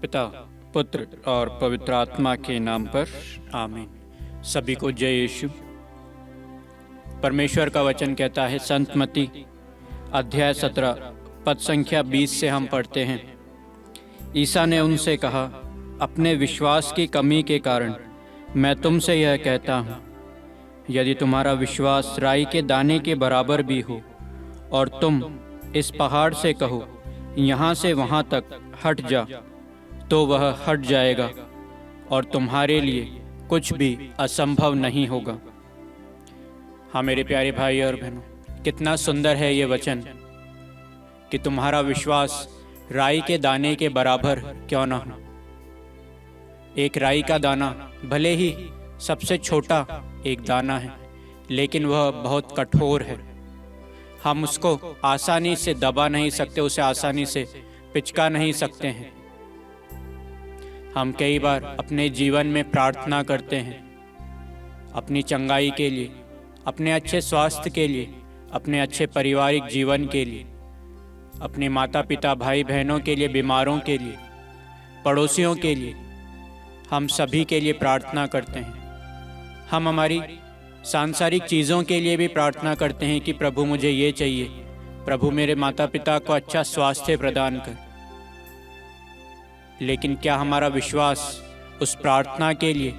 पिता, पुत्र और पवित्र आत्मा के नाम पर आमीन। सभी को जय यीशु। परमेश्वर का वचन कहता है, संत मत्ती अध्याय 17 पद संख्या 20 से हम पढ़ते हैं। ईसा ने उनसे कहा, अपने विश्वास की कमी के कारण मैं तुमसे यह कहता हूँ, यदि तुम्हारा विश्वास राई के दाने के बराबर भी हो और तुम इस पहाड़ से कहो, यहाँ से वहाँ तक हट जा, तो वह हट जाएगा और तुम्हारे लिए कुछ भी असंभव नहीं होगा। हाँ मेरे प्यारे भाई और बहनों, कितना सुंदर है ये वचन कि तुम्हारा विश्वास राई के दाने के बराबर क्यों ना हो। एक राई का दाना भले ही सबसे छोटा एक दाना है, लेकिन वह बहुत कठोर है। हम उसको आसानी से दबा नहीं सकते, उसे आसानी से पिचका नहीं सकते हैं। हम कई बार अपने जीवन में प्रार्थना करते हैं अपनी चंगाई के लिए, अपने अच्छे स्वास्थ्य के लिए, अपने अच्छे पारिवारिक जीवन के लिए, अपने माता पिता भाई बहनों के लिए, बीमारों के लिए, पड़ोसियों के लिए, हम सभी के लिए प्रार्थना करते हैं। हम हमारी सांसारिक चीज़ों के लिए भी प्रार्थना करते हैं कि प्रभु मुझे ये चाहिए, प्रभु मेरे माता पिता को अच्छा स्वास्थ्य प्रदान कर। लेकिन क्या हमारा विश्वास उस प्रार्थना के लिए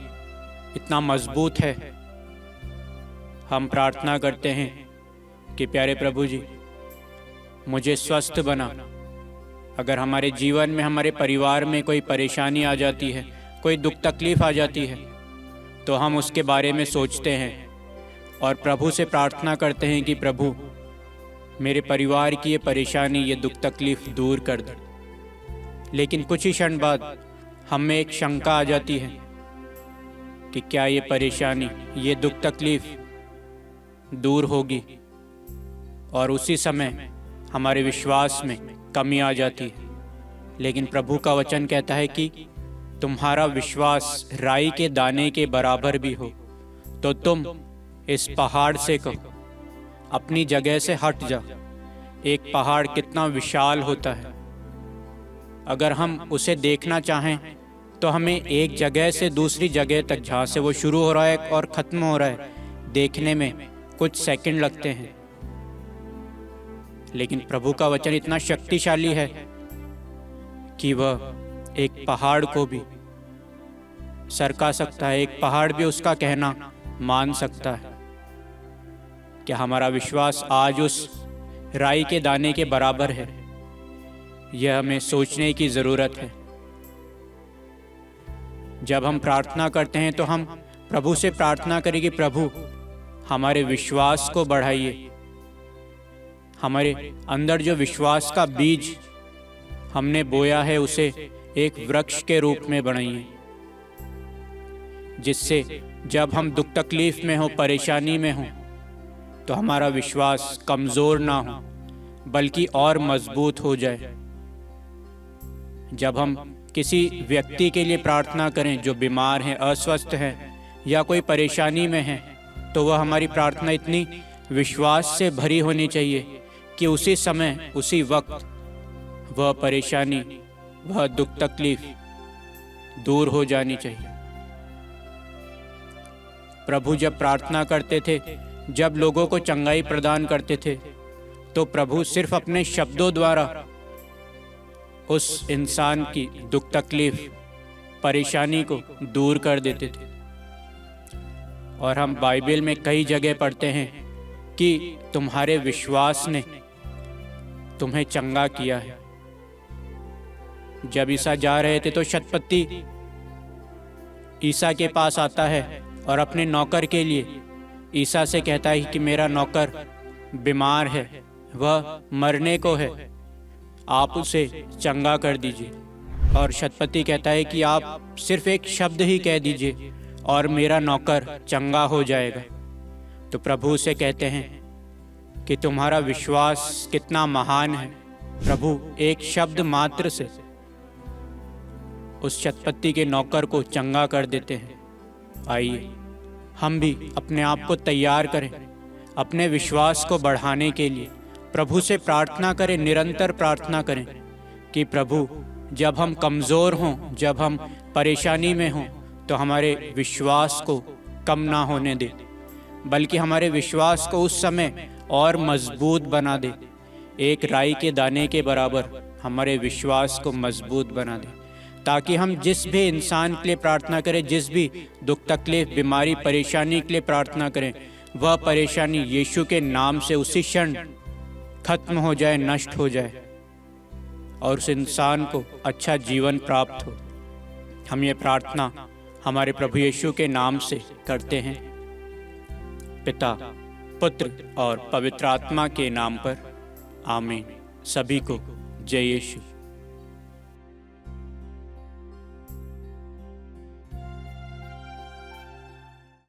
इतना मजबूत है? हम प्रार्थना करते हैं कि प्यारे प्रभु जी मुझे स्वस्थ बना। अगर हमारे जीवन में, हमारे परिवार में कोई परेशानी आ जाती है, कोई दुख तकलीफ आ जाती है, तो हम उसके बारे में सोचते हैं और प्रभु से प्रार्थना करते हैं कि प्रभु मेरे परिवार की ये परेशानी, ये दुख तकलीफ दूर कर दे। लेकिन कुछ ही क्षण बाद हम में एक शंका आ जाती है कि क्या ये परेशानी, ये दुख तकलीफ दूर होगी, और उसी समय हमारे विश्वास में कमी आ जाती है। लेकिन प्रभु का वचन कहता है कि तुम्हारा विश्वास राई के दाने के बराबर भी हो तो तुम इस पहाड़ से कहो, अपनी जगह से हट जा। एक पहाड़ कितना विशाल होता है। अगर हम उसे देखना चाहें तो हमें एक जगह से दूसरी जगह तक, जहाँ से वो शुरू हो रहा है और ख़त्म हो रहा है, देखने में कुछ सेकंड लगते हैं। लेकिन प्रभु का वचन इतना शक्तिशाली है कि वह एक पहाड़ को भी सरका सकता है, एक पहाड़ भी उसका कहना मान सकता है। क्या हमारा विश्वास आज उस राई के दाने के बराबर है? यह हमें सोचने की ज़रूरत है। जब हम प्रार्थना करते हैं तो हम प्रभु से प्रार्थना करें कि प्रभु हमारे विश्वास को बढ़ाइए, हमारे अंदर जो विश्वास का बीज हमने बोया है उसे एक वृक्ष के रूप में बढ़ाइए, जिससे जब हम दुख तकलीफ में हो, परेशानी में हो, तो हमारा विश्वास कमज़ोर ना हो बल्कि और मजबूत हो जाए। जब हम किसी व्यक्ति के लिए प्रार्थना करें जो बीमार है, अस्वस्थ है या कोई परेशानी में है, तो वह हमारी प्रार्थना इतनी विश्वास से भरी होनी चाहिए कि उसी समय, उसी वक्त वह परेशानी, वह दुख तकलीफ दूर हो जानी चाहिए। प्रभु जब प्रार्थना करते थे, जब लोगों को चंगाई प्रदान करते थे, तो प्रभु सिर्फ अपने शब्दों द्वारा उस इंसान की दुख तकलीफ, परेशानी को दूर कर देते थे। और हम बाइबल में कई जगह पढ़ते हैं कि तुम्हारे विश्वास ने तुम्हें चंगा किया है। जब ईसा जा रहे थे तो शतपति ईसा के पास आता है और अपने नौकर के लिए ईसा से कहता है कि मेरा नौकर बीमार है, वह मरने को है, आप उसे चंगा कर दीजिए। और शतपति कहता है कि आप सिर्फ एक शब्द ही कह दीजिए और मेरा नौकर चंगा हो जाएगा। तो प्रभु से कहते हैं कि तुम्हारा विश्वास कितना महान है। प्रभु एक शब्द मात्र से उस शतपति के नौकर को चंगा कर देते हैं। आइए हम भी अपने आप को तैयार करें, अपने विश्वास को बढ़ाने के लिए प्रभु से प्रार्थना करें, निरंतर प्रार्थना करें कि प्रभु जब हम कमज़ोर हों, जब हम परेशानी में हों, तो हमारे विश्वास को कम ना होने दे, बल्कि हमारे विश्वास को उस समय और मजबूत बना दे। एक राई के दाने के बराबर हमारे विश्वास को मजबूत बना दे, ताकि हम जिस भी इंसान के लिए प्रार्थना करें, जिस भी दुख तकलीफ बीमारी परेशानी के लिए प्रार्थना करें, वह परेशानी यीशु के नाम से उसी क्षण खत्म हो जाए, नष्ट हो जाए और उस इंसान को अच्छा जीवन प्राप्त हो। हम ये प्रार्थना हमारे प्रभु यीशु के नाम से करते हैं, पिता, पुत्र और पवित्र आत्मा के नाम पर। आमीन। सभी को जय यीशु।